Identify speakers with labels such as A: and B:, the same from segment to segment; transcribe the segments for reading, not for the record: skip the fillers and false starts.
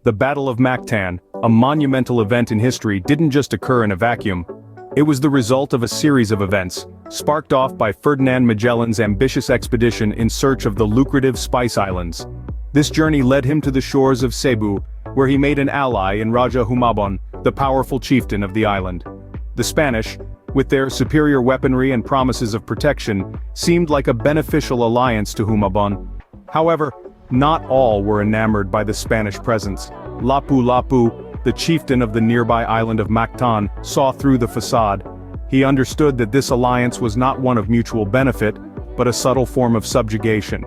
A: The Battle of Mactan, a monumental event in history, didn't just occur in a vacuum. It was the result of a series of events, sparked off by Ferdinand Magellan's ambitious expedition in search of the lucrative Spice Islands. This journey led him to the shores of Cebu, where he made an ally in Raja Humabon, the powerful chieftain of the island. The Spanish, with their superior weaponry and promises of protection, seemed like a beneficial alliance to Humabon. However, not all were enamored by the Spanish presence. Lapu-Lapu, the chieftain of the nearby island of Mactan, saw through the facade. He understood that this alliance was not one of mutual benefit, but a subtle form of subjugation.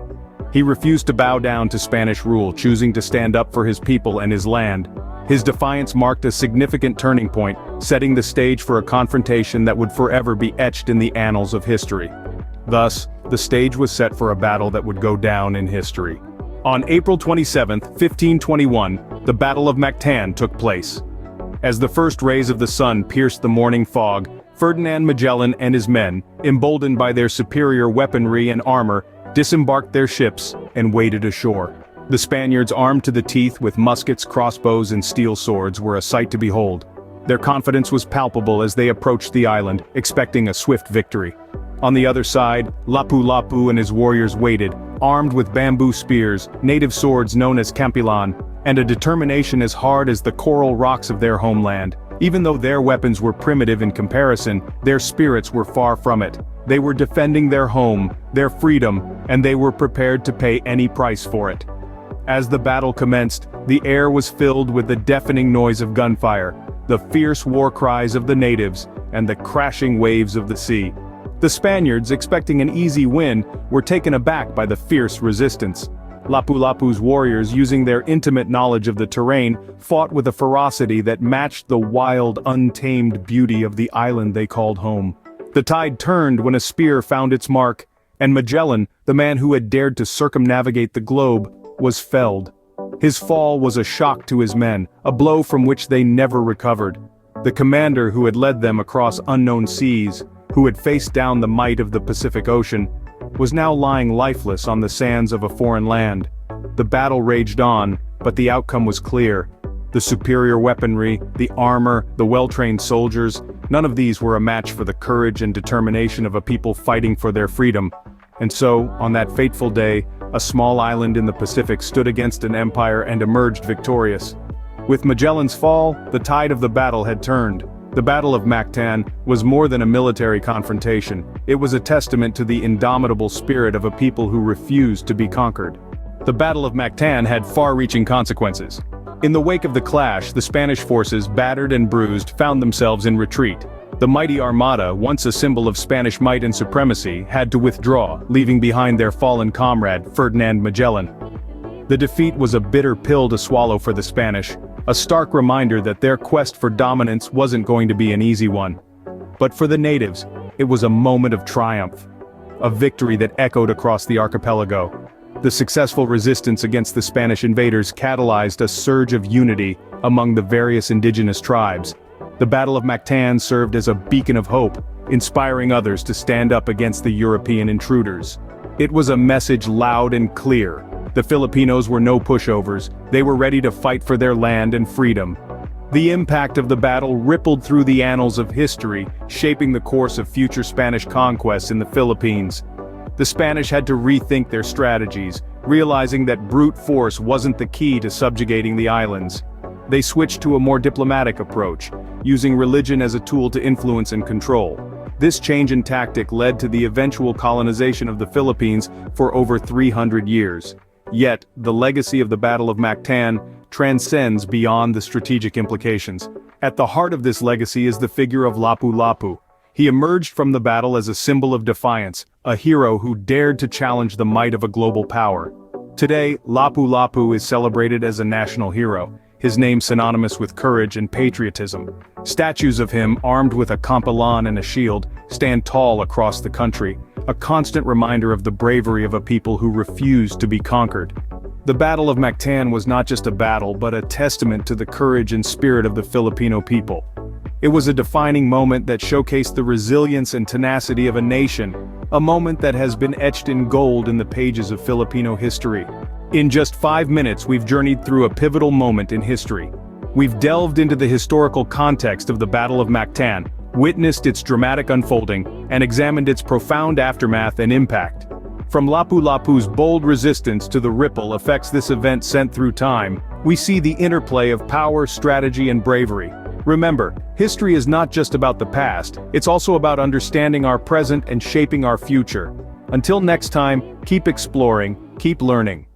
A: He refused to bow down to Spanish rule, choosing to stand up for his people and his land. His defiance marked a significant turning point, setting the stage for a confrontation that would forever be etched in the annals of history. Thus, the stage was set for a battle that would go down in history. On April 27, 1521, the Battle of Mactan took place. As the first rays of the sun pierced the morning fog, Ferdinand Magellan and his men, emboldened by their superior weaponry and armor, disembarked their ships and waded ashore. The Spaniards, armed to the teeth with muskets, crossbows and steel swords, were a sight to behold. Their confidence was palpable as they approached the island, expecting a swift victory. On the other side, Lapu-Lapu and his warriors waited, armed with bamboo spears, native swords known as campilan, and a determination as hard as the coral rocks of their homeland. Even though their weapons were primitive in comparison, their spirits were far from it. They were defending their home, their freedom, and they were prepared to pay any price for it. As the battle commenced, the air was filled with the deafening noise of gunfire, the fierce war cries of the natives, and the crashing waves of the sea. The Spaniards, expecting an easy win, were taken aback by the fierce resistance. Lapu-Lapu's warriors, using their intimate knowledge of the terrain, fought with a ferocity that matched the wild, untamed beauty of the island they called home. The tide turned when a spear found its mark, and Magellan, the man who had dared to circumnavigate the globe, was felled. His fall was a shock to his men, a blow from which they never recovered. The commander who had led them across unknown seas, who had faced down the might of the Pacific Ocean, was now lying lifeless on the sands of a foreign land. The battle raged on, but the outcome was clear. The superior weaponry, the armor, the well-trained soldiers, none of these were a match for the courage and determination of a people fighting for their freedom. And so, on that fateful day, a small island in the Pacific stood against an empire and emerged victorious. With Magellan's fall, the tide of the battle had turned. The Battle of Mactan was more than a military confrontation. It was a testament to the indomitable spirit of a people who refused to be conquered. The Battle of Mactan had far-reaching consequences. In the wake of the clash, the Spanish forces, battered and bruised, found themselves in retreat. The mighty Armada, once a symbol of Spanish might and supremacy, had to withdraw, leaving behind their fallen comrade, Ferdinand Magellan. The defeat was a bitter pill to swallow for the Spanish, a stark reminder that their quest for dominance wasn't going to be an easy one. But for the natives, it was a moment of triumph, a victory that echoed across the archipelago. The successful resistance against the Spanish invaders catalyzed a surge of unity among the various indigenous tribes. The Battle of Mactan served as a beacon of hope, inspiring others to stand up against the European intruders. It was a message loud and clear. The Filipinos were no pushovers, they were ready to fight for their land and freedom. The impact of the battle rippled through the annals of history, shaping the course of future Spanish conquests in the Philippines. The Spanish had to rethink their strategies, realizing that brute force wasn't the key to subjugating the islands. They switched to a more diplomatic approach, using religion as a tool to influence and control. This change in tactic led to the eventual colonization of the Philippines for over 300 years. Yet, the legacy of the Battle of Mactan transcends beyond the strategic implications. At the heart of this legacy is the figure of Lapu-Lapu. He emerged from the battle as a symbol of defiance, a hero who dared to challenge the might of a global power. Today, Lapu-Lapu is celebrated as a national hero, his name synonymous with courage and patriotism. Statues of him, armed with a campilan and a shield, stand tall across the country, a constant reminder of the bravery of a people who refused to be conquered. The Battle of Mactan was not just a battle but a testament to the courage and spirit of the Filipino people. It was a defining moment that showcased the resilience and tenacity of a nation, a moment that has been etched in gold in the pages of Filipino history. In just 5 minutes we've journeyed through a pivotal moment in history. We've delved into the historical context of the Battle of Mactan, witnessed its dramatic unfolding, and examined its profound aftermath and impact. From Lapu-Lapu's bold resistance to the ripple effects this event sent through time, we see the interplay of power, strategy, and bravery. Remember, history is not just about the past, it's also about understanding our present and shaping our future. Until next time, keep exploring, keep learning.